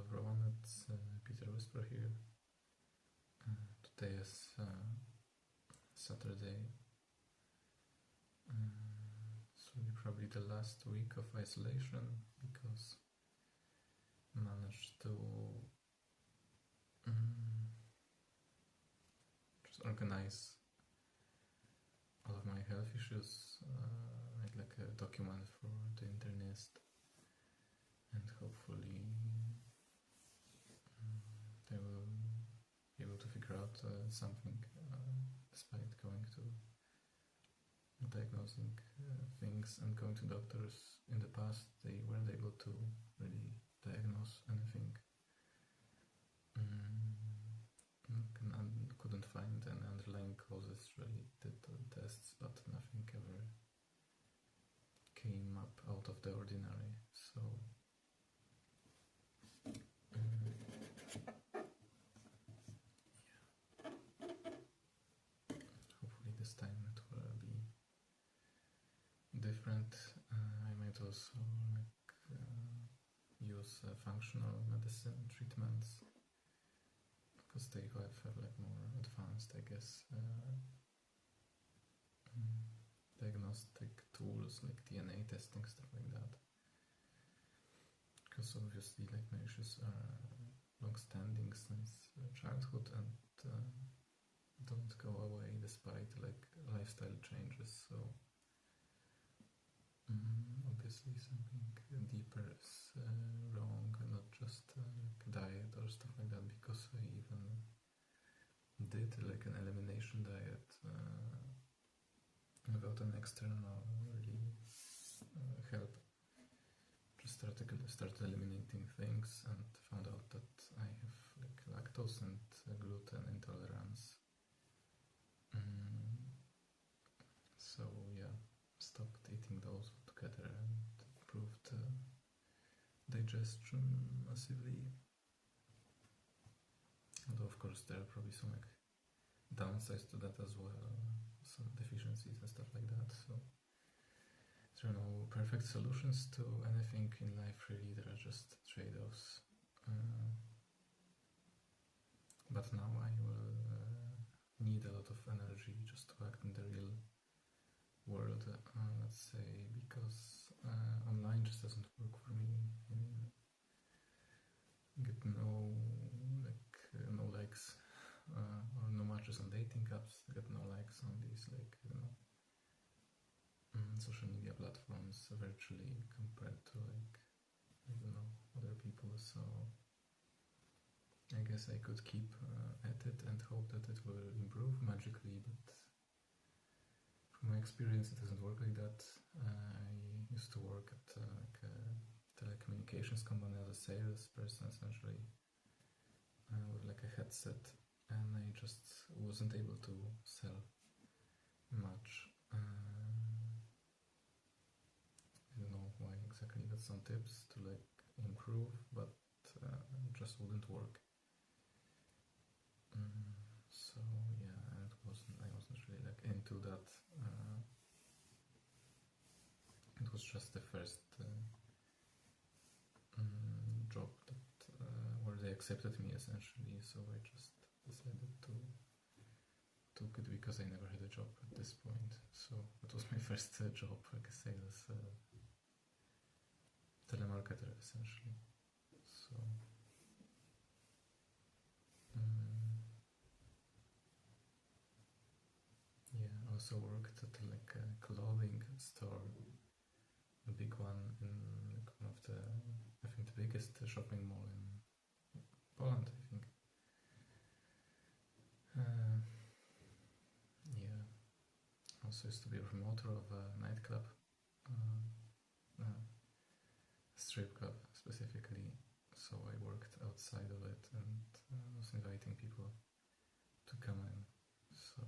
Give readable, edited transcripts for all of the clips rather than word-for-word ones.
everyone, it's Peter Whisper here. Today is Saturday. It's really probably the last week of isolation because I managed to just organize all of my health issues, made like a document for the internist, and hopefully they will be able to figure out something despite going to diagnosing things and going to doctors. In the past they weren't able to really diagnose anything, and couldn't find any underlying causes. Really did the tests, but nothing ever came up out of the ordinary. So hopefully this time it will be different. I might also use functional medicine treatments because they have like more advanced, I guess, diagnostic tools like DNA testing, stuff like that. Because obviously, like, my issues are long-standing since childhood and don't go away despite like lifestyle changes. So obviously something deeper is wrong, and not just like diet or stuff like that. Because I even did like an elimination diet without an external really help. Just started eliminating things and found out that I have like lactose and gluten intolerance. So yeah, stopped eating those altogether and improved digestion massively. Although of course there are probably some like downsides to that as well, some deficiencies and stuff like that. So there are no perfect solutions to anything in life, really. There are just trade-offs. But now I will need a lot of energy just to act in the real world, let's say, because online just doesn't work for me. I mean, get no likes or no matches on dating apps, get no likes on these, like, social media platforms virtually compared to like, other people. So I guess I could keep at it and hope that it will improve magically, but from my experience it doesn't work like that. I used to work at like a telecommunications company as a salesperson, essentially, with like a headset, and I just wasn't able to sell much. I don't know why exactly. Got some tips to like improve, but it just wouldn't work. So yeah, and I wasn't really like into that. It was just the first job that where they accepted me, essentially. So I just decided to took it because I never had a job at this point. So it was my first job, like a sales telemarketer, essentially. So yeah, I also worked at like a clothing store, a big one in like one of the, I think, the biggest shopping mall in Poland, I think. Yeah, also used to be a promoter of a nightclub, strip club specifically, so I worked outside of it and was inviting people to come in. So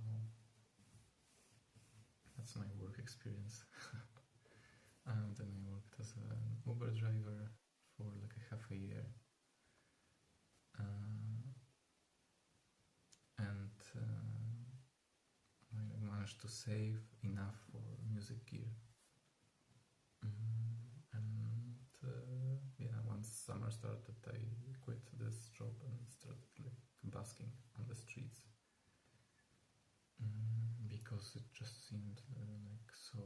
that's my work experience. And then I worked as an Uber driver for like a half a year, and I managed to save enough for music gear. And yeah, once summer started, I quit tasking on the streets, because it just seemed like so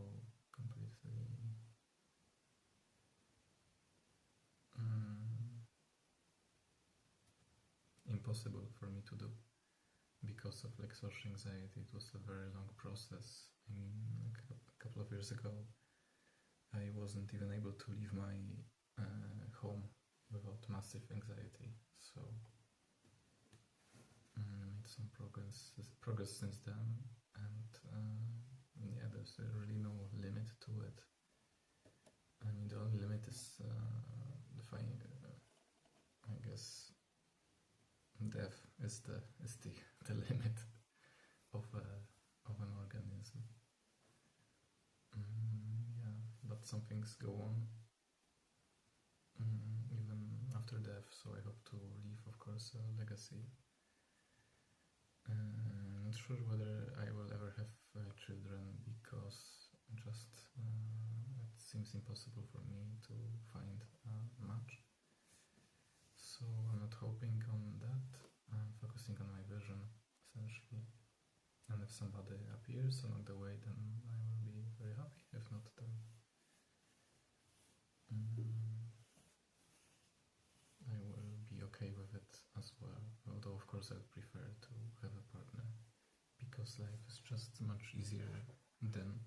completely impossible for me to do because of like social anxiety. It was a very long process. I mean, like a couple of years ago, I wasn't even able to leave my home without massive anxiety. So made some progress since then, and yeah, there's really no limit to it. I mean, the only limit is I guess death is the limit of an organism. Yeah, but some things go on even after death, so I hope to leave, of course, a legacy. Not sure whether I will ever have children, because just it seems impossible for me to find a match. So I'm not hoping on that. I'm focusing on my vision, essentially. And if somebody appears along the way, then I will be very happy. If not, then I will be okay with it as well. Although, of course, I would prefer to have a partner, because life is just much easier than.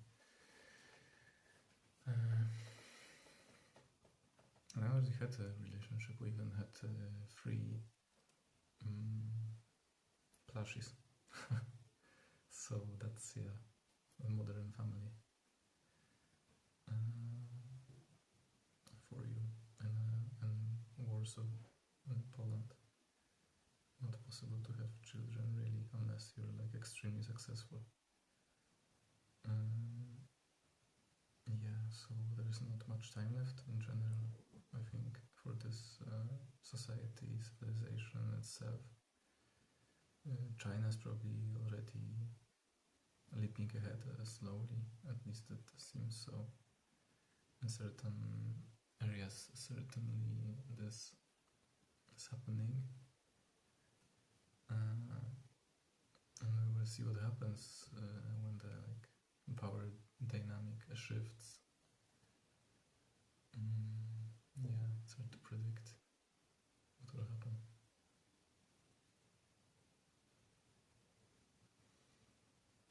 I already had a relationship. We even had 3 plushies. So that's, yeah, a modern family for you in Warsaw, in Poland. Not possible to have children, really, unless you're like extremely successful. Yeah, so there's not much time left in general, I think, for this society, civilization itself. China's probably already leaping ahead slowly, at least it seems so. In certain areas, certainly this is happening. And we will see what happens when the power dynamic shifts. Yeah, it's hard to predict what will happen.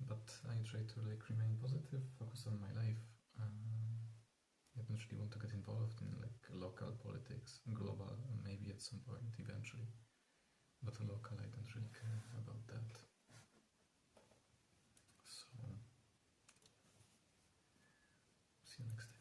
But I try to remain positive, focus on my life. I don't really want to get involved in local politics, global, maybe at some point eventually. But local, I don't really care about that. So, see you next time.